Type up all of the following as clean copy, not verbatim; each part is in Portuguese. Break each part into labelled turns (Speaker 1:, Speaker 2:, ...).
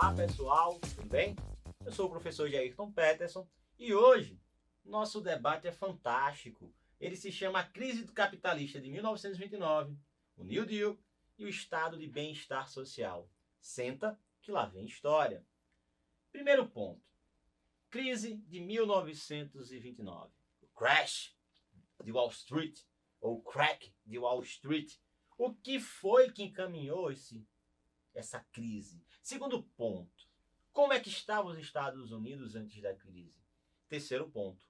Speaker 1: Olá pessoal, tudo bem? Eu sou o professor Jairton Peterson e hoje nosso debate é fantástico. Ele se chama A Crise do Capitalista de 1929, o New Deal e o Estado de Bem-Estar Social. Senta que lá vem história. Primeiro ponto, crise de 1929, o crash de Wall Street ou crack de Wall Street. O que foi que encaminhou essa crise? Segundo ponto, como é que estavam os Estados Unidos antes da crise? Terceiro ponto,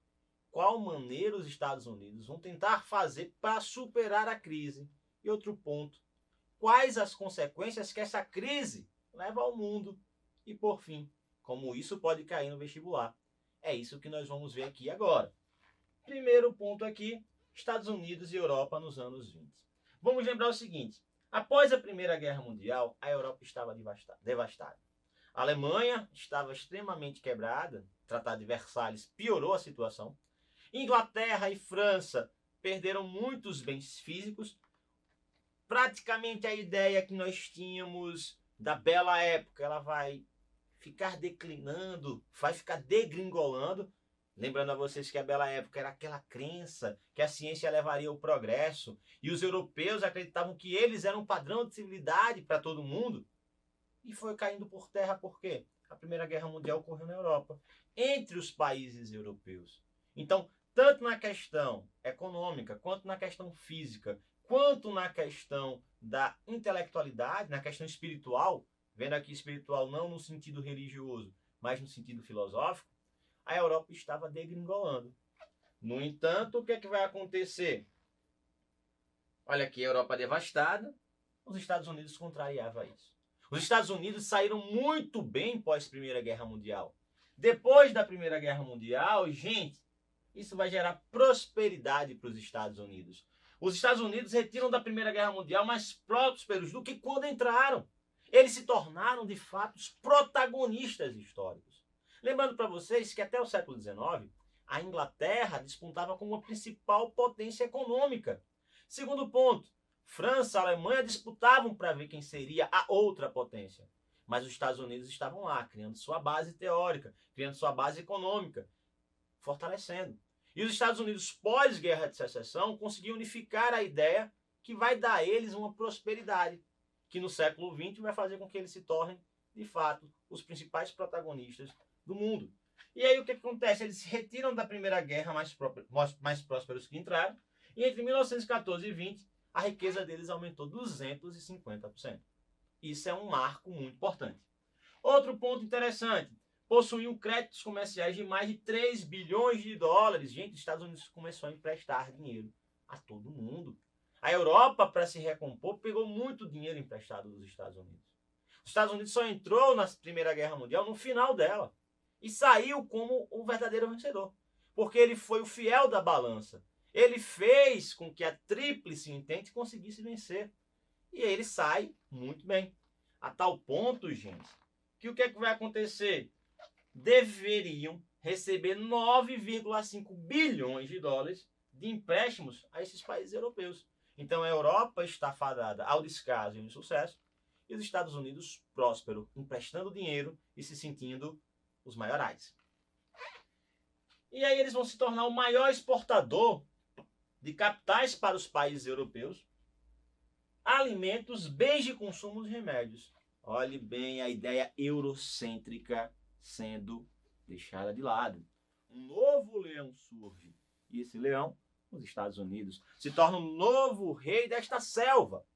Speaker 1: qual maneira os Estados Unidos vão tentar fazer para superar a crise? E outro ponto, quais as consequências que essa crise leva ao mundo? E por fim, como isso pode cair no vestibular? É isso que nós vamos ver aqui agora. Primeiro ponto aqui, Estados Unidos e Europa nos anos 20. Vamos lembrar o seguinte, após a Primeira Guerra Mundial, a Europa estava devastada. A Alemanha estava extremamente quebrada, o Tratado de Versalhes piorou a situação. Inglaterra e França perderam muitos bens físicos. Praticamente a ideia que nós tínhamos da bela época, ela vai ficar declinando, vai ficar degringolando. Lembrando a vocês que a bela época era aquela crença que a ciência levaria ao progresso e os europeus acreditavam que eles eram um padrão de civilidade para todo mundo. E foi caindo por terra por quê? A Primeira Guerra Mundial ocorreu na Europa, entre os países europeus. Então, tanto na questão econômica, quanto na questão física, quanto na questão da intelectualidade, na questão espiritual, vendo aqui espiritual não no sentido religioso, mas no sentido filosófico, a Europa estava degringolando. No entanto, o que é que vai acontecer? Olha aqui, a Europa devastada, os Estados Unidos contrariavam isso. Os Estados Unidos saíram muito bem pós Primeira Guerra Mundial. Depois da Primeira Guerra Mundial, gente, isso vai gerar prosperidade para os Estados Unidos. Os Estados Unidos retiram da Primeira Guerra Mundial mais prósperos do que quando entraram. Eles se tornaram, de fato, os protagonistas históricos. Lembrando para vocês que até o século XIX, a Inglaterra despontava como a principal potência econômica. Segundo ponto, França e Alemanha disputavam para ver quem seria a outra potência. Mas os Estados Unidos estavam lá, criando sua base teórica, criando sua base econômica, fortalecendo. E os Estados Unidos, pós-guerra de secessão, conseguiram unificar a ideia que vai dar a eles uma prosperidade, que no século XX vai fazer com que eles se tornem, de fato, os principais protagonistas do mundo. E aí o que acontece? Eles se retiram da Primeira Guerra mais prósperos que entraram, e entre 1914 e 20, a riqueza deles aumentou 250%. Isso é um marco muito importante. Outro ponto interessante, possuíam créditos comerciais de mais de 3 bilhões de dólares. Gente, os Estados Unidos começou a emprestar dinheiro a todo mundo. A Europa, para se recompor, pegou muito dinheiro emprestado dos Estados Unidos. Os Estados Unidos só entrou na Primeira Guerra Mundial no final dela e saiu como o verdadeiro vencedor, porque ele foi o fiel da balança. Ele fez com que a Tríplice Entente conseguisse vencer. E aí ele sai muito bem. A tal ponto, gente, que o que é que vai acontecer? Deveriam receber 9,5 bilhões de dólares de empréstimos a esses países europeus. Então a Europa está fadada ao descaso e ao insucesso, e os Estados Unidos próspero, emprestando dinheiro e se sentindo os maiorais. E aí eles vão se tornar o maior exportador de capitais para os países europeus, alimentos, bens de consumo e remédios. Olhe bem a ideia eurocêntrica sendo deixada de lado. Um novo leão surge. E esse leão, os Estados Unidos, se torna um novo rei desta selva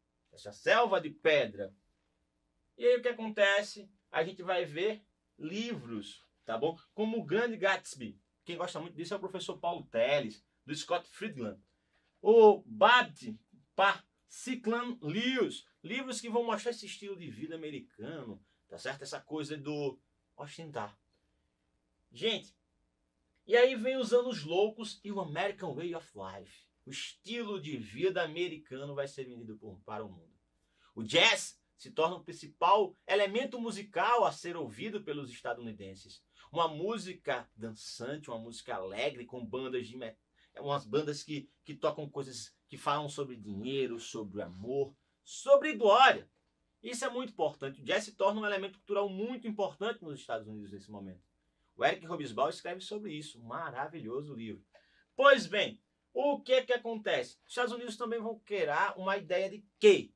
Speaker 1: de pedra. E aí o que acontece? A gente vai ver livros, tá bom? Como o Grande Gatsby. Quem gosta muito disso é o professor Paulo Telles, do Scott Friedland. O Babbitt Parciclan Lewis. Livros que vão mostrar esse estilo de vida americano, tá certo? Essa coisa do ostentar. Gente, e aí vem os anos loucos e o American Way of Life. O estilo de vida americano vai ser vendido para o mundo. O jazz se torna o principal elemento musical a ser ouvido pelos estadunidenses. Uma música dançante, uma música alegre, com bandas de metal, umas bandas que tocam coisas que falam sobre dinheiro, sobre amor, sobre glória. Isso é muito importante. O jazz se torna um elemento cultural muito importante nos Estados Unidos nesse momento. O Eric Hobsbawm escreve sobre isso. Maravilhoso livro. Pois bem, o que acontece? Os Estados Unidos também vão criar uma ideia de que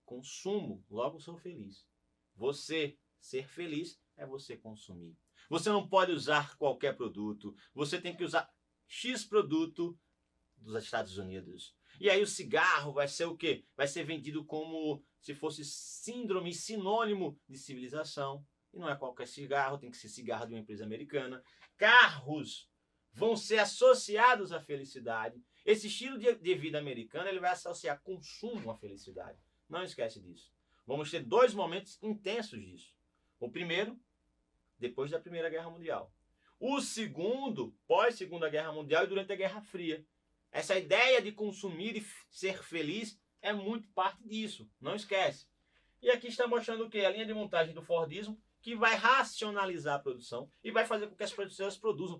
Speaker 1: consumo, logo sou feliz. Você ser feliz é você consumir. Você não pode usar qualquer produto. Você tem que usar X produto dos Estados Unidos. E aí o cigarro vai ser o quê? Vai ser vendido como se fosse síndrome, sinônimo de civilização. E não é qualquer cigarro, tem que ser cigarro de uma empresa americana. Carros vão ser associados à felicidade. Esse estilo de vida americano ele vai associar consumo à felicidade. Não esquece disso. Vamos ter 2 momentos intensos disso. O primeiro, depois da Primeira Guerra Mundial. O segundo, pós-Segunda Guerra Mundial e durante a Guerra Fria. Essa ideia de consumir e ser feliz é muito parte disso. Não esquece. E aqui está mostrando o quê? A linha de montagem do Fordismo, que vai racionalizar a produção e vai fazer com que as pessoas produzam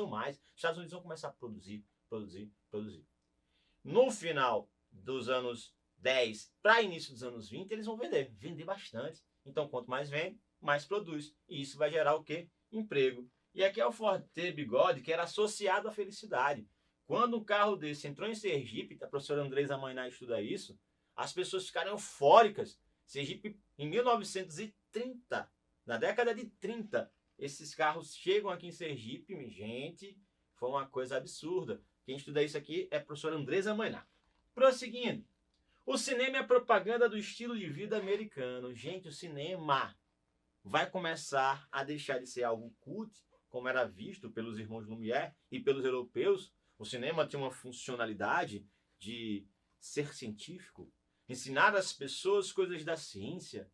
Speaker 1: mais. Os Estados Unidos vão começar a produzir. No final dos anos 10 para início dos anos 20, eles vão vender bastante. Então, quanto mais vende, mais produz. E isso vai gerar o quê? Emprego. E aqui é o Ford T Bigode, que era associado à felicidade. Quando um carro desse entrou em Sergipe, a professora Andresa Mainá estuda isso, as pessoas ficaram eufóricas. Sergipe, em 1930, na década de 30, esses carros chegam aqui em Sergipe, gente, foi uma coisa absurda. Quem estuda isso aqui é a professora Andresa Mainá. Prosseguindo, o cinema é a propaganda do estilo de vida americano. Gente, o cinema vai começar a deixar de ser algo cult, como era visto pelos irmãos Lumière e pelos europeus. O cinema tinha uma funcionalidade de ser científico, ensinar às pessoas coisas da ciência,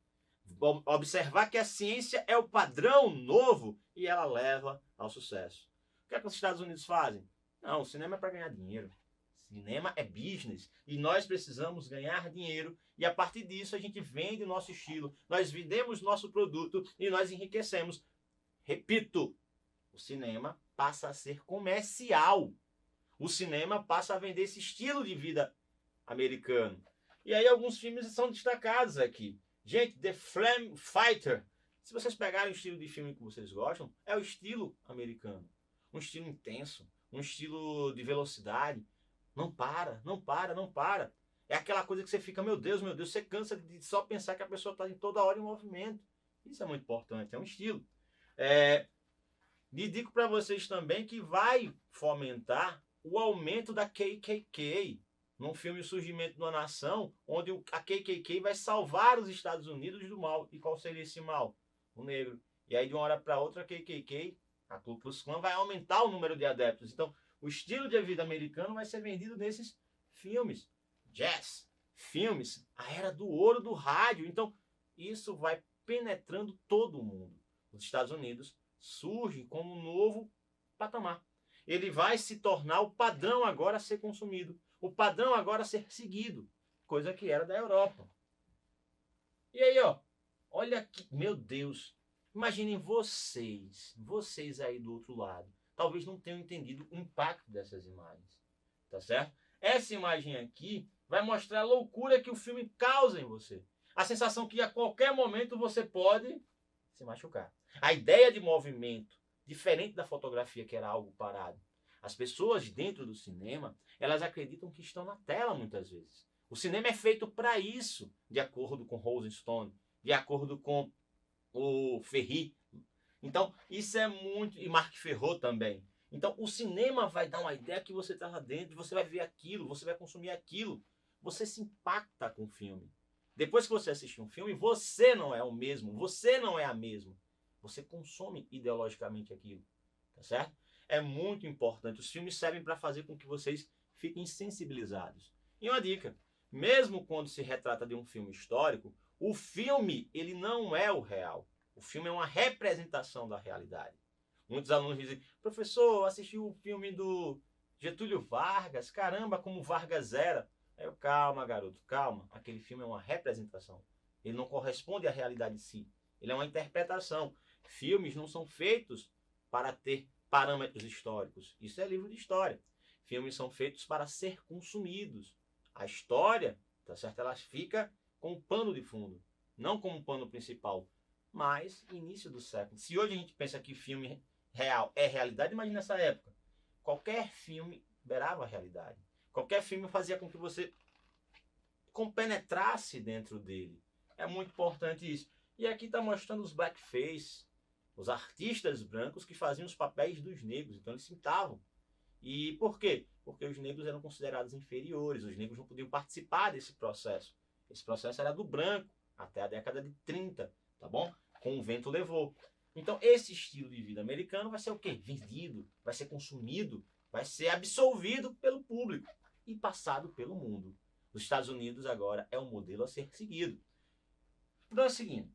Speaker 1: observar que a ciência é o padrão novo e ela leva ao sucesso. O que é que os Estados Unidos fazem? Não, o cinema é para ganhar dinheiro. Cinema é business e nós precisamos ganhar dinheiro e a partir disso a gente vende o nosso estilo, nós vendemos nosso produto e nós enriquecemos. Repito, o cinema passa a ser comercial. O cinema passa a vender esse estilo de vida americano. E aí alguns filmes são destacados aqui. Gente, The Flame Fighter. Se vocês pegarem o estilo de filme que vocês gostam, é o estilo americano. Um estilo intenso, um estilo de velocidade. Não para. É aquela coisa que você fica, meu Deus, você cansa de só pensar que a pessoa está em toda hora em movimento. Isso é muito importante, é um estilo. Digo para vocês também que vai fomentar o aumento da KKK, num filme O Surgimento de uma Nação, onde a KKK vai salvar os Estados Unidos do mal. E qual seria esse mal? O negro. E aí de uma hora para outra a KKK, a Ku Klux Klan, vai aumentar o número de adeptos. Então o estilo de vida americano vai ser vendido nesses filmes. Jazz, filmes, a era do ouro do rádio. Então isso vai penetrando todo o mundo. Os Estados Unidos surge como um novo patamar. Ele vai se tornar o padrão agora a ser consumido. O padrão agora a ser seguido. Coisa que era da Europa. E aí, ó. Olha aqui. Meu Deus. Imaginem vocês aí do outro lado. Talvez não tenham entendido o impacto dessas imagens. Tá certo? Essa imagem aqui vai mostrar a loucura que o filme causa em você. A sensação que a qualquer momento você pode se machucar. A ideia de movimento, diferente da fotografia que era algo parado. As pessoas dentro do cinema, elas acreditam que estão na tela muitas vezes. O cinema é feito para isso, de acordo com Rosenstone, de acordo com o Ferri. Então, isso é muito... E Marc Ferrot também. Então, o cinema vai dar uma ideia que você está lá dentro, você vai ver aquilo, você vai consumir aquilo. Você se impacta com o filme. Depois que você assiste um filme, você não é o mesmo, você não é a mesma. Você consome ideologicamente aquilo, tá certo? É muito importante. Os filmes servem para fazer com que vocês fiquem sensibilizados. E uma dica, mesmo quando se retrata de um filme histórico, o filme, ele não é o real. O filme é uma representação da realidade. Muitos alunos dizem, professor, eu assisti o filme do Getúlio Vargas, caramba, como Vargas era. Eu, calma, garoto, calma. Aquele filme é uma representação. Ele não corresponde à realidade em si. Ele é uma interpretação. Filmes não são feitos para ter parâmetros históricos. Isso é livro de história. Filmes são feitos para ser consumidos. A história, tá certo? Ela fica como pano de fundo, não como pano principal, mas início do século. Se hoje a gente pensa que filme real é realidade, imagina nessa época. Qualquer filme beirava a realidade. Qualquer filme fazia com que você compenetrasse dentro dele. É muito importante isso. E aqui está mostrando os blackface, os artistas brancos que faziam os papéis dos negros. Então eles se pintavam. E por quê? Porque os negros eram considerados inferiores, os negros não podiam participar desse processo. Esse processo era do branco até a década de 30, tá bom? Com o vento levou. Então esse estilo de vida americano vai ser o quê? Vendido, vai ser consumido, vai ser absolvido pelo público e passado pelo mundo. Os Estados Unidos agora é um modelo a ser seguido. Então é o seguinte,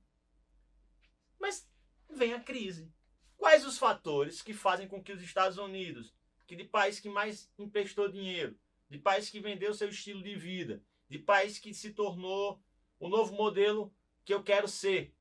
Speaker 1: mas vem a crise. Quais os fatores que fazem com que os Estados Unidos, que de país que mais emprestou dinheiro, de país que vendeu seu estilo de vida, de país que se tornou o novo modelo que eu quero ser,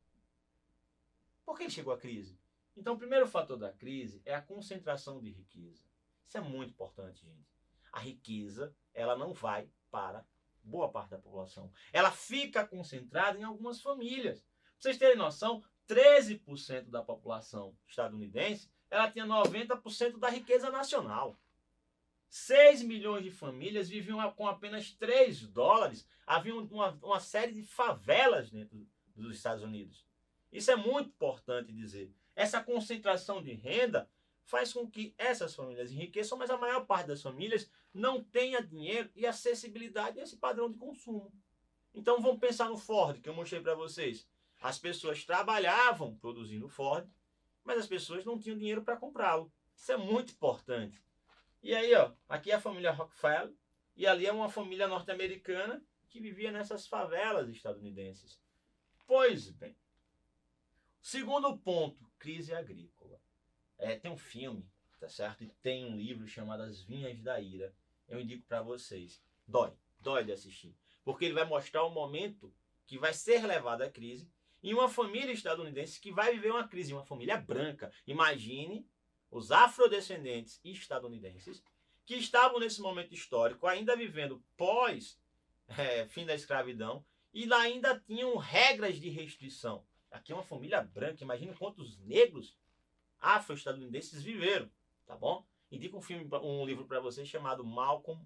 Speaker 1: por que chegou a crise? Então o primeiro fator da crise é a concentração de riqueza. Isso é muito importante, gente. A riqueza, ela não vai para boa parte da população. Ela fica concentrada em algumas famílias. Pra vocês terem noção, 13% da população estadunidense, ela tinha 90% da riqueza nacional. 6 milhões de famílias viviam com apenas 3 dólares. Havia uma série de favelas dentro dos Estados Unidos. Isso é muito importante dizer. Essa concentração de renda faz com que essas famílias enriqueçam, mas a maior parte das famílias não tenha dinheiro e acessibilidade a esse padrão de consumo. Então vamos pensar no Ford, que eu mostrei para vocês. As pessoas trabalhavam produzindo Ford, mas as pessoas não tinham dinheiro para comprá-lo. Isso é muito importante. E aí, ó, aqui é a família Rockefeller, e ali é uma família norte-americana que vivia nessas favelas estadunidenses. Pois bem, segundo ponto, crise agrícola. Tem um filme, tá certo? E tem um livro chamado As Vinhas da Ira. Eu indico para vocês. Dói de assistir. Porque ele vai mostrar o momento que vai ser levado à crise em uma família estadunidense que vai viver uma crise, uma família branca. Imagine os afrodescendentes estadunidenses que estavam nesse momento histórico ainda vivendo pós fim da escravidão e lá ainda tinham regras de restrição. Aqui é uma família branca, imagine quantos negros afro-estadunidenses viveram, tá bom? Indico um livro para vocês chamado Malcolm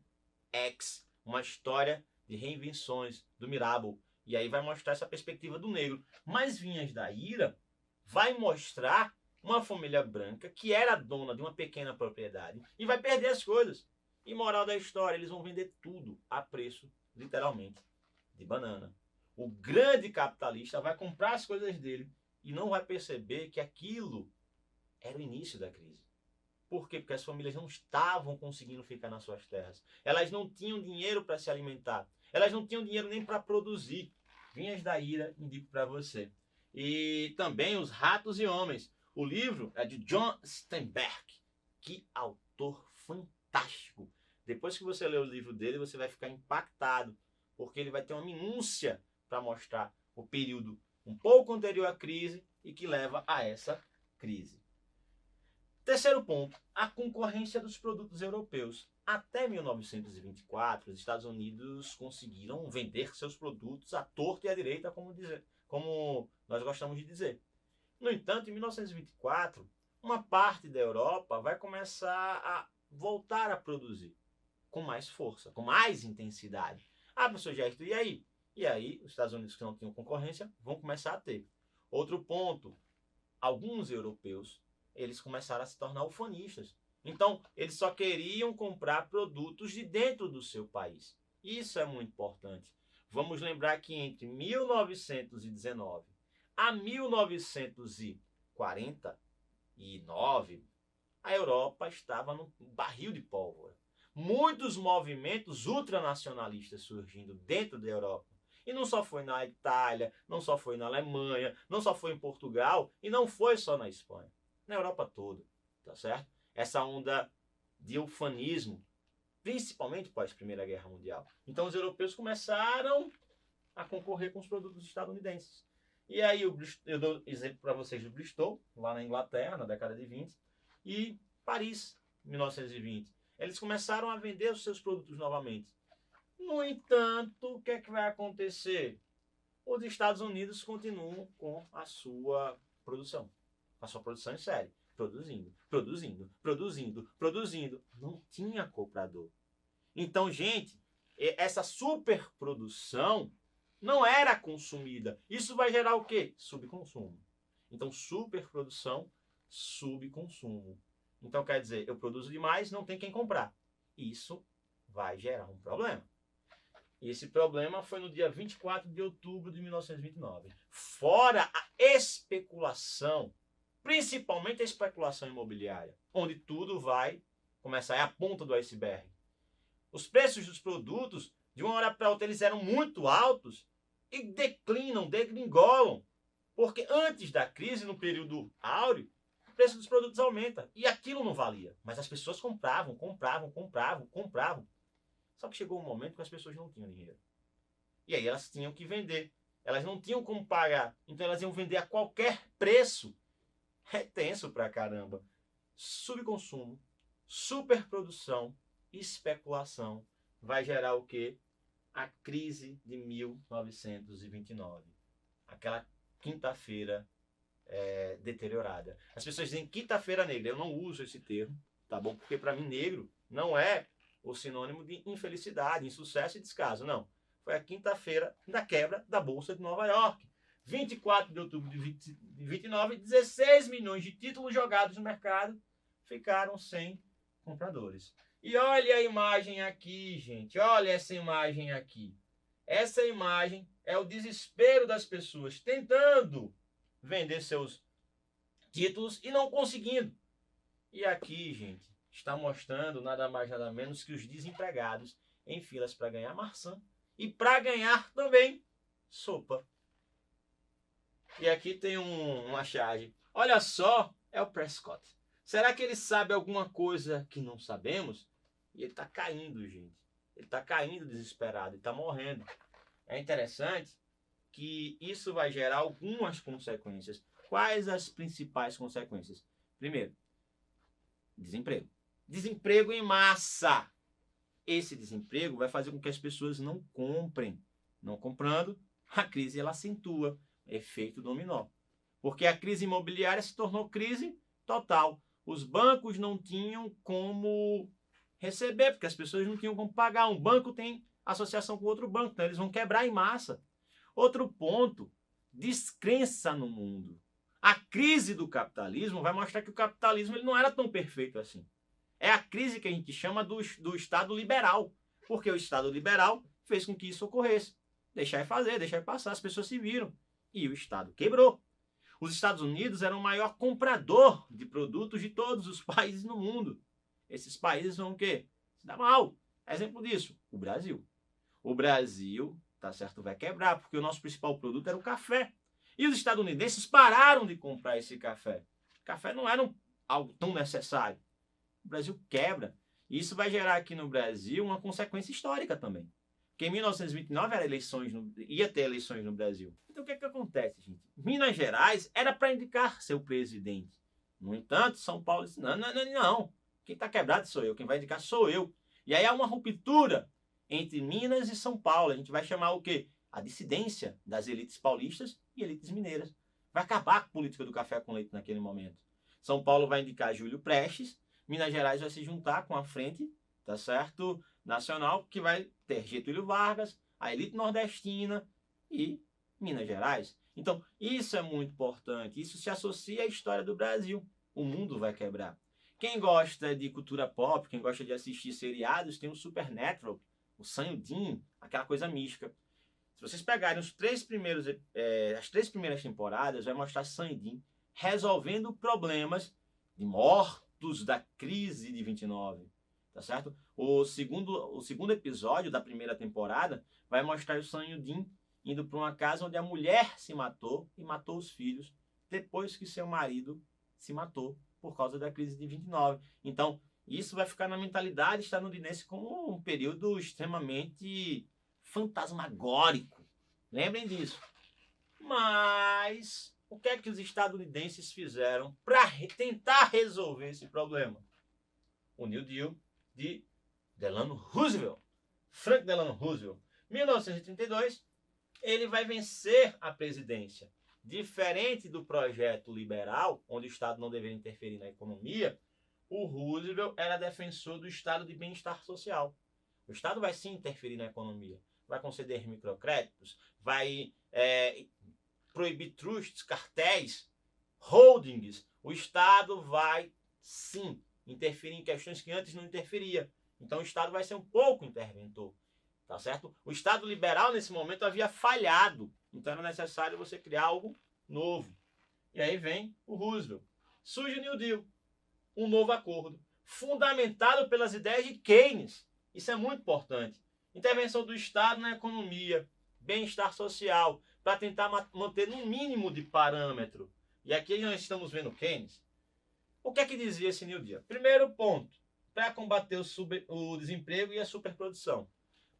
Speaker 1: X, uma história de reinvenções do Mirabeau. E aí vai mostrar essa perspectiva do negro. Mas Vinhas da Ira vai mostrar uma família branca que era dona de uma pequena propriedade e vai perder as coisas. E moral da história, eles vão vender tudo a preço, literalmente, de banana. O grande capitalista vai comprar as coisas dele e não vai perceber que aquilo era o início da crise. Por quê? Porque as famílias não estavam conseguindo ficar nas suas terras. Elas não tinham dinheiro para se alimentar. Elas não tinham dinheiro nem para produzir. Vinhas da Ira, indico para você. E também Os Ratos e Homens. O livro é de John Steinbeck. Que autor fantástico. Depois que você ler o livro dele, você vai ficar impactado. Porque ele vai ter uma minúcia para mostrar o período um pouco anterior à crise e que leva a essa crise. Terceiro ponto, a concorrência dos produtos europeus. Até 1924, os Estados Unidos conseguiram vender seus produtos à torta e à direita, como nós gostamos de dizer. No entanto, em 1924, uma parte da Europa vai começar a voltar a produzir com mais força, com mais intensidade. Professor Gersto, e aí? E aí, os Estados Unidos que não tinham concorrência vão começar a ter. Outro ponto, alguns europeus eles começaram a se tornar ufanistas. Então, eles só queriam comprar produtos de dentro do seu país. Isso é muito importante. Vamos lembrar que entre 1919 a 1949, a Europa estava num barril de pólvora. Muitos movimentos ultranacionalistas surgindo dentro da Europa. E não só foi na Itália, não só foi na Alemanha, não só foi em Portugal e não foi só na Espanha. Na Europa toda, tá certo? Essa onda de ufanismo, principalmente pós Primeira Guerra Mundial. Então os europeus começaram a concorrer com os produtos estadunidenses. E aí eu dou exemplo para vocês do Bristol, lá na Inglaterra, na década de 20, e Paris, 1920. Eles começaram a vender os seus produtos novamente. No entanto, o que é que vai acontecer? os Estados Unidos continuam com a sua produção em série, produzindo. Não tinha comprador. Então, gente, essa superprodução não era consumida. Isso vai gerar o quê? Subconsumo. Então, superprodução, subconsumo. Então, quer dizer, eu produzo demais, não tem quem comprar. Isso vai gerar um problema. E esse problema foi no dia 24 de outubro de 1929. Fora a especulação, principalmente a especulação imobiliária, onde tudo vai começar, é a ponta do iceberg. Os preços dos produtos, de uma hora para outra, eles eram muito altos e declinam, degringolam. Porque antes da crise, no período áureo, o preço dos produtos aumenta. E aquilo não valia. Mas as pessoas compravam. Só que chegou um momento que as pessoas não tinham dinheiro. E aí elas tinham que vender. Elas não tinham como pagar. Então elas iam vender a qualquer preço. É tenso pra caramba. Subconsumo, superprodução, especulação vai gerar o quê? A crise de 1929. Aquela quinta-feira deteriorada. As pessoas dizem quinta-feira negra. Eu não uso esse termo, tá bom? Porque para mim negro não é o sinônimo de infelicidade, insucesso e descaso. Não. Foi a quinta-feira da quebra da Bolsa de Nova York. 24 de outubro de 29, 16 milhões de títulos jogados no mercado ficaram sem compradores. E olha a imagem aqui, gente. Olha essa imagem aqui. Essa imagem é o desespero das pessoas tentando vender seus títulos e não conseguindo. E aqui, gente, está mostrando nada mais nada menos que os desempregados em filas para ganhar maçã e para ganhar também sopa. E aqui tem uma charge. Olha só, é o Prescott. Será que ele sabe alguma coisa que não sabemos? E ele está caindo, gente. Ele está caindo desesperado, ele está morrendo. É interessante que isso vai gerar algumas consequências. Quais as principais consequências? Primeiro, desemprego. Desemprego em massa. Esse desemprego vai fazer com que as pessoas não comprem. Não comprando, a crise ela acentua. Efeito dominó. Porque a crise imobiliária se tornou crise total. Os bancos não tinham como receber, porque as pessoas não tinham como pagar. Um banco tem associação com outro banco, então eles vão quebrar em massa. Outro ponto, descrença no mundo. A crise do capitalismo vai mostrar que o capitalismo ele não era tão perfeito assim. É a crise que a gente chama do Estado liberal, porque o Estado liberal fez com que isso ocorresse. Deixar e fazer, deixar e passar, as pessoas se viram. E o Estado quebrou. Os Estados Unidos eram o maior comprador de produtos de todos os países no mundo. Esses países vão o quê? Se dá mal. Exemplo disso, o Brasil. O Brasil, tá certo, vai quebrar, porque o nosso principal produto era o café. E os estadunidenses pararam de comprar esse café. O café não era algo tão necessário. O Brasil quebra. E isso vai gerar aqui no Brasil uma consequência histórica também. Porque em 1929 ia ter eleições no Brasil. Então o que acontece, gente? Minas Gerais era para indicar seu presidente. No entanto, São Paulo disse, não. Quem está quebrado sou eu, quem vai indicar sou eu. E aí há uma ruptura entre Minas e São Paulo. A gente vai chamar o quê? A dissidência das elites paulistas e elites mineiras. Vai acabar com a política do café com leite naquele momento. São Paulo vai indicar Júlio Prestes, Minas Gerais vai se juntar com a frente, tá certo? Nacional, que vai ter Getúlio Vargas, a elite nordestina e Minas Gerais. Então, isso é muito importante. Isso se associa à história do Brasil. O mundo vai quebrar. Quem gosta de cultura pop, quem gosta de assistir seriados, tem o Supernatural, o Sanhedrin, aquela coisa mística. Se vocês pegarem as três primeiras temporadas, vai mostrar Sanhedrin resolvendo problemas de mortos da crise de 29. Tá certo? O segundo episódio da primeira temporada vai mostrar o Sanhedrin indo para uma casa onde a mulher se matou e matou os filhos depois que seu marido se matou por causa da crise de 29. Então, isso vai ficar na mentalidade estadunidense como um período extremamente fantasmagórico. Lembrem disso. Mas o que é que os estadunidenses fizeram para tentar resolver esse problema? O New Deal de Delano Roosevelt. Franklin Delano Roosevelt. 1932, ele vai vencer a presidência. Diferente do projeto liberal, onde o Estado não deveria interferir na economia, o Roosevelt era defensor do estado de bem-estar social. O Estado vai sim interferir na economia, vai conceder microcréditos, vai proibir trusts, cartéis, holdings. O Estado vai sim interferir em questões que antes não interferia. Então o Estado vai ser um pouco interventor. Tá certo? O Estado liberal, nesse momento, havia falhado. Então era necessário você criar algo novo. E aí vem o Roosevelt. Surge o New Deal, um novo acordo, fundamentado pelas ideias de Keynes. Isso é muito importante. Intervenção do Estado na economia, bem-estar social, para tentar manter um mínimo de parâmetro. E aqui nós estamos vendo Keynes. O que é que dizia esse New Deal? Primeiro ponto, para combater o desemprego e a superprodução.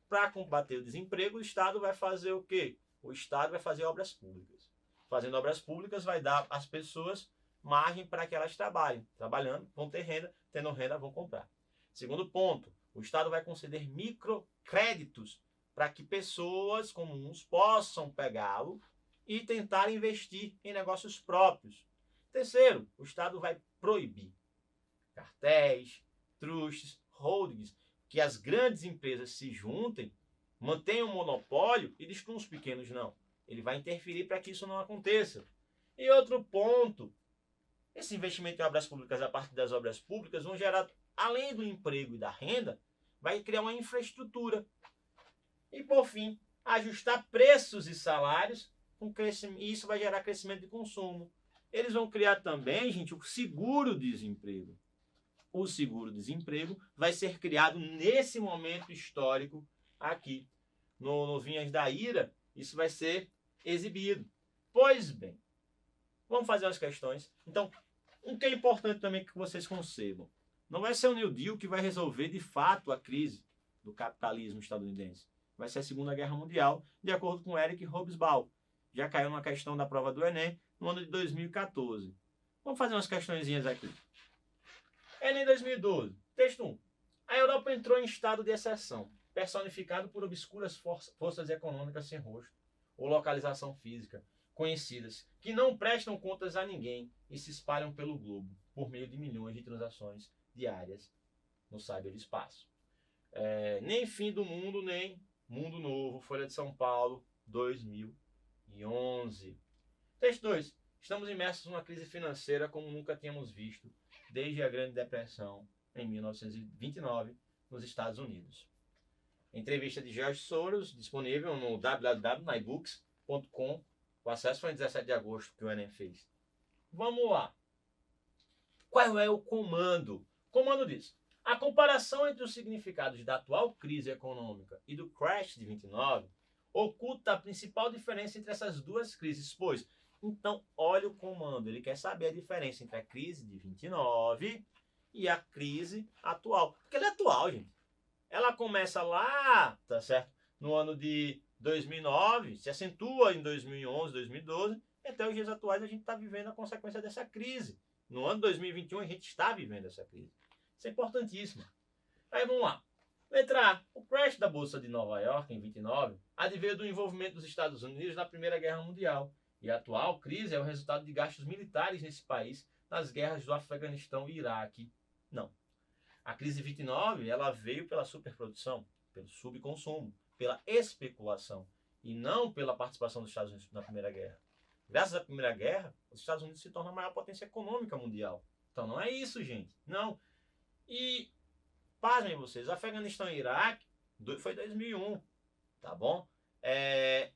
Speaker 1: Para combater o desemprego, o Estado vai fazer o quê? O Estado vai fazer obras públicas. Fazendo obras públicas vai dar às pessoas margem para que elas trabalhem. Trabalhando, vão ter renda, tendo renda, vão comprar. Segundo ponto, o Estado vai conceder microcréditos para que pessoas comuns possam pegá-lo e tentar investir em negócios próprios. Terceiro, o Estado vai proibir cartéis, trusts, holdings, que as grandes empresas se juntem, mantenham o monopólio e destruam os pequenos, não. Ele vai interferir para que isso não aconteça. E outro ponto, esse investimento em obras públicas, a partir das obras públicas, vão gerar, além do emprego e da renda, vai criar uma infraestrutura. E, por fim, ajustar preços e salários, e isso vai gerar crescimento de consumo. Eles vão criar também, gente, o seguro-desemprego. O seguro-desemprego vai ser criado nesse momento histórico aqui. No Vinhas da Ira, isso vai ser exibido. Pois bem, vamos fazer as questões. Então, o que é importante também que vocês concebam. Não vai ser o New Deal que vai resolver de fato a crise do capitalismo estadunidense. Vai ser a Segunda Guerra Mundial, de acordo com Eric Hobsbawm. Já caiu numa questão da prova do Enem no ano de 2014. Vamos fazer umas questõezinhas aqui. Enem 2012. Texto 1. A Europa entrou em estado de exceção, personificado por obscuras forças econômicas sem rosto ou localização física, conhecidas, que não prestam contas a ninguém e se espalham pelo globo, por meio de milhões de transações diárias no cyberespaço. Nem fim do mundo, nem mundo novo. Folha de São Paulo, 2011. Texto 2. Estamos imersos numa crise financeira como nunca tínhamos visto desde a Grande Depressão em 1929 nos Estados Unidos. Entrevista de George Soros, disponível no www.nibooks.com. O acesso foi em 17 de agosto que o Enem fez. Vamos lá. Qual é o comando? O comando diz: a comparação entre os significados da atual crise econômica e do crash de 29 oculta a principal diferença entre essas duas crises, pois, então, olha o comando, ele quer saber a diferença entre a crise de 29 e a crise atual. Porque ela é atual, gente. Ela começa lá, tá certo? No ano de 2009, se acentua em 2011, 2012, e até os dias atuais a gente está vivendo a consequência dessa crise. No ano de 2021 a gente está vivendo essa crise. Isso é importantíssimo. Aí vamos lá. Letra A. O crash da Bolsa de Nova York em 29 adveio do envolvimento dos Estados Unidos na Primeira Guerra Mundial. E a atual crise é o resultado de gastos militares nesse país nas guerras do Afeganistão e Iraque. Não. A crise de 29 ela veio pela superprodução, pelo subconsumo, pela especulação e não pela participação dos Estados Unidos na Primeira Guerra. Graças à Primeira Guerra, os Estados Unidos se tornam a maior potência econômica mundial. Então não é isso, gente. Não. E, pasmem vocês, Afeganistão e Iraque foi 2001, tá bom?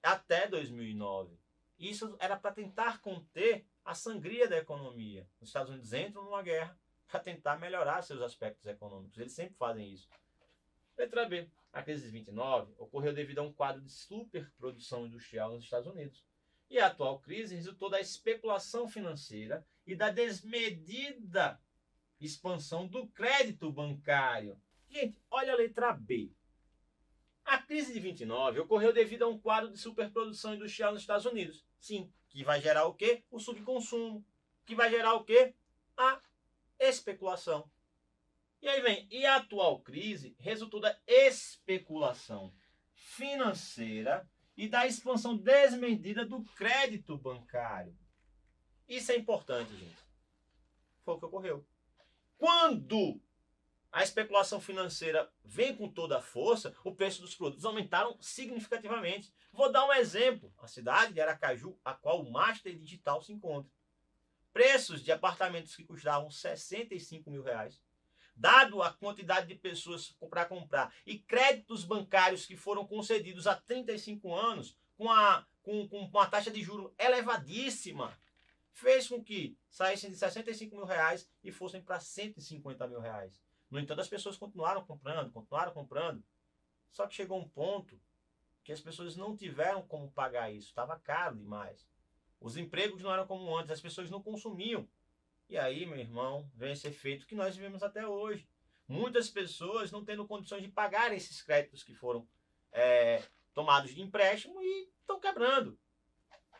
Speaker 1: Até 2009. Isso era para tentar conter a sangria da economia. Os Estados Unidos entram numa guerra para tentar melhorar seus aspectos econômicos. Eles sempre fazem isso. Letra B. A crise de 29 ocorreu devido a um quadro de superprodução industrial nos Estados Unidos. E a atual crise resultou da especulação financeira e da desmedida expansão do crédito bancário. Gente, olha a letra B. A crise de 29 ocorreu devido a um quadro de superprodução industrial nos Estados Unidos. Sim, que vai gerar o quê? O subconsumo. Que vai gerar o quê? A especulação. E aí vem, e a atual crise resultou da especulação financeira e da expansão desmedida do crédito bancário. Isso é importante, gente. Foi o que ocorreu. Quando a especulação financeira vem com toda a força, o preço dos produtos aumentaram significativamente. Vou dar um exemplo. A cidade de Aracaju, a qual o Master Digital se encontra. Preços de apartamentos que custavam 65 mil reais, dado a quantidade de pessoas para comprar, e créditos bancários que foram concedidos há 35 anos, com uma taxa de juros elevadíssima, fez com que saíssem de 65 mil reais e fossem para 150 mil reais. No entanto, as pessoas continuaram comprando. Só que chegou um ponto que as pessoas não tiveram como pagar isso. Estava caro demais. Os empregos não eram como antes, as pessoas não consumiam. E aí, meu irmão, vem esse efeito que nós vivemos até hoje. Muitas pessoas não tendo condições de pagar esses créditos que foram tomados de empréstimo e estão quebrando.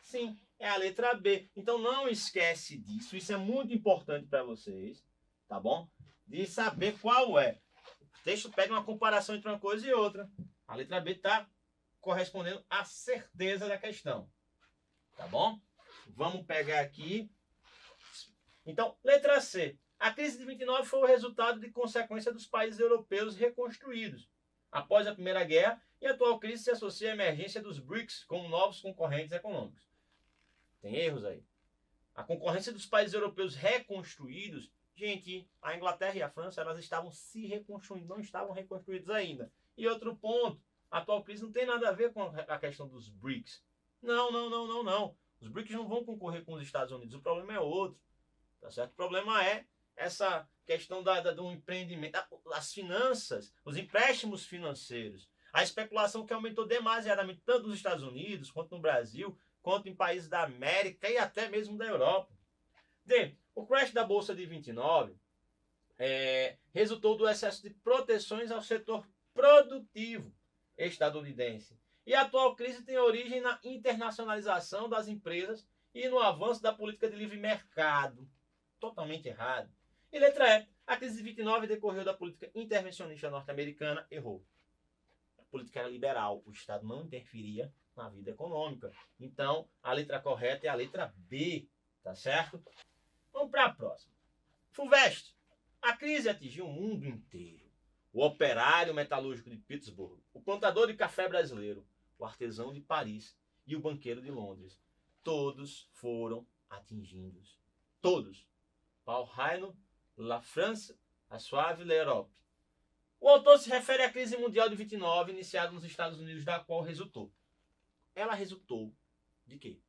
Speaker 1: Sim, é a letra B. Então não esquece disso. Isso é muito importante para vocês, tá bom? De saber qual é. O texto pega uma comparação entre uma coisa e outra. A letra B está correspondendo à certeza da questão. Tá bom? Vamos pegar aqui. Então, letra C. A crise de 29 foi o resultado de consequência dos países europeus reconstruídos. Após a Primeira Guerra, e a atual crise se associa à emergência dos BRICS como novos concorrentes econômicos. Tem erros aí. A concorrência dos países europeus reconstruídos, gente, a Inglaterra e a França, elas estavam se reconstruindo, não estavam reconstruídos ainda. E outro ponto, a atual crise não tem nada a ver com a questão dos BRICS. Não. Os BRICS não vão concorrer com os Estados Unidos, o problema é outro. Tá certo? O problema é essa questão do empreendimento, as finanças, os empréstimos financeiros, a especulação que aumentou demasiadamente, tanto nos Estados Unidos, quanto no Brasil, quanto em países da América e até mesmo da Europa. O crash da Bolsa de 29 resultou do excesso de proteções ao setor produtivo estadunidense. E a atual crise tem origem na internacionalização das empresas e no avanço da política de livre mercado. Totalmente errado. E letra E. A crise de 29 decorreu da política intervencionista norte-americana. Errou. A política era liberal. O Estado não interferia na vida econômica. Então, a letra correta é a letra B. Tá certo? Vamos para a próxima. FUVEST. A crise atingiu o mundo inteiro. O operário metalúrgico de Pittsburgh, o plantador de café brasileiro, o artesão de Paris e o banqueiro de Londres. Todos foram atingidos. Todos. Paul Reino, La France, a Suave l'Europe. O autor se refere à crise mundial de 29, iniciada nos Estados Unidos, da qual resultou. Ela resultou de quê?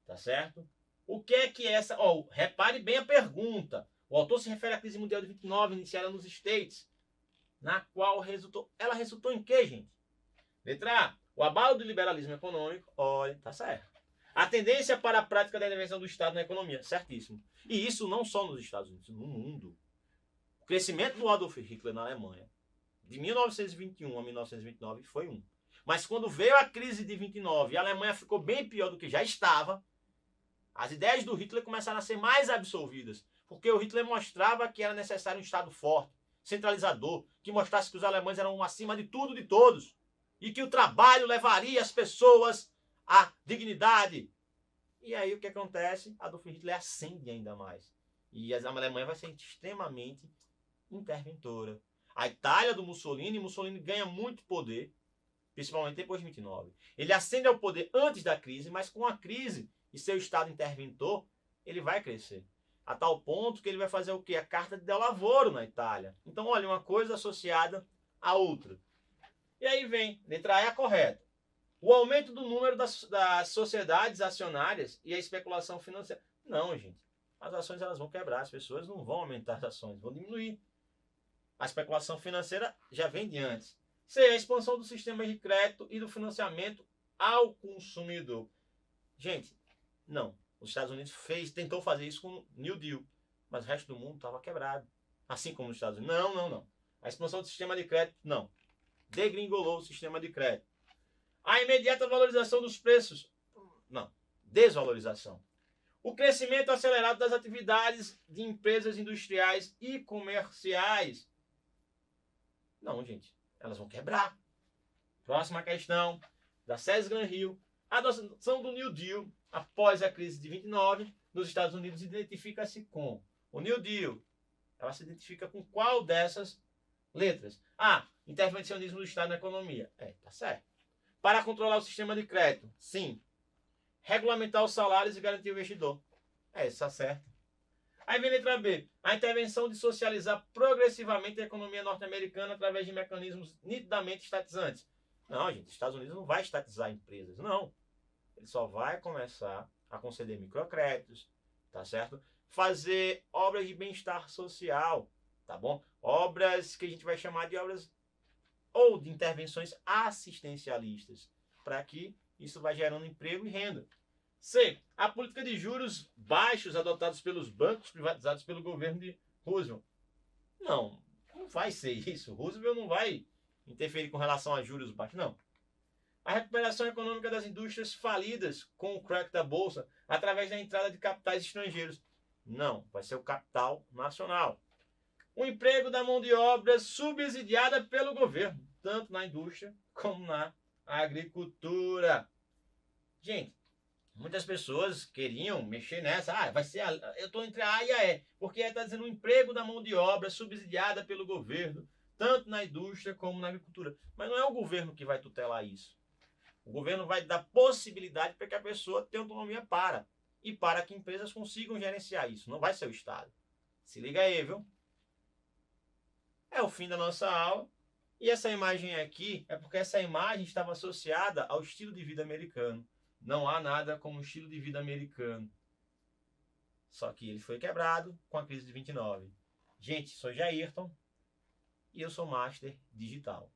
Speaker 1: Tá certo? O que é que essa... repare bem a pergunta. O autor se refere à crise mundial de 29, iniciada nos States, na qual resultou... Ela resultou em quê, gente? Letra A. O abalo do liberalismo econômico. Olha, tá certo. A tendência para a prática da intervenção do Estado na economia. Certíssimo. E isso não só nos Estados Unidos, no mundo. O crescimento do Adolf Hitler na Alemanha, de 1921 a 1929, foi um. Mas quando veio a crise de 29 e a Alemanha ficou bem pior do que já estava, as ideias do Hitler começaram a ser mais absolvidas. Porque o Hitler mostrava que era necessário um Estado forte, centralizador, que mostrasse que os alemães eram acima de tudo e de todos. E que o trabalho levaria as pessoas à dignidade. E aí o que acontece? Adolf Hitler ascende ainda mais. E a Alemanha vai ser extremamente interventora. A Itália do Mussolini ganha muito poder, principalmente depois de 29. Ele ascende ao poder antes da crise, mas com a crise e seu Estado interventor, ele vai crescer. A tal ponto que ele vai fazer o quê? A Carta de Del Lavoro na Itália. Então, olha, uma coisa associada à outra. E aí vem, letra A é a correta. O aumento do número das sociedades acionárias e a especulação financeira. Não, gente. As ações elas vão quebrar. As pessoas não vão aumentar as ações, vão diminuir. A especulação financeira já vem de antes. C. A expansão do sistema de crédito e do financiamento ao consumidor. Gente, não. Os Estados Unidos tentou fazer isso com o New Deal. Mas o resto do mundo estava quebrado. Assim como nos Estados Unidos. Não. A expansão do sistema de crédito, não. Degringolou o sistema de crédito. A imediata valorização dos preços. Não. Desvalorização. O crescimento acelerado das atividades de empresas industriais e comerciais. Não, gente. Elas vão quebrar. Próxima questão. da Sesgran-Hill, a adoção do New Deal após a crise de 29 nos Estados Unidos identifica-se com o New Deal. Ela se identifica com qual dessas letras? Intervencionismo do Estado na economia. Tá certo. Para controlar o sistema de crédito. Sim. Regulamentar os salários e garantir o investidor. Isso tá certo. Aí vem a letra B. A intervenção de socializar progressivamente a economia norte-americana através de mecanismos nitidamente estatizantes. Não, gente, os Estados Unidos não vai estatizar empresas, não. Ele só vai começar a conceder microcréditos, tá certo? Fazer obras de bem-estar social, tá bom? Obras que a gente vai chamar de obras ou de intervenções assistencialistas, para que isso vai gerando emprego e renda. C. A política de juros baixos adotados pelos bancos privatizados pelo governo de Roosevelt. Não vai ser isso. Roosevelt não vai interferir com relação a juros baixos, não. A recuperação econômica das indústrias falidas com o crack da bolsa através da entrada de capitais estrangeiros. Não, vai ser o capital nacional. O emprego da mão de obra subsidiada pelo governo, tanto na indústria como na agricultura. Gente, muitas pessoas queriam mexer nessa. Vai ser eu estou entre a A e a E, porque está dizendo o emprego da mão de obra subsidiada pelo governo, tanto na indústria como na agricultura. Mas não é o governo que vai tutelar isso. O governo vai dar possibilidade para que a pessoa tenha autonomia e para que empresas consigam gerenciar isso. Não vai ser o Estado. Se liga aí, viu? É o fim da nossa aula. E essa imagem aqui é porque essa imagem estava associada ao estilo de vida americano. Não há nada como o estilo de vida americano. Só que ele foi quebrado com a crise de 29. Gente, sou Jairton e eu sou Master Digital.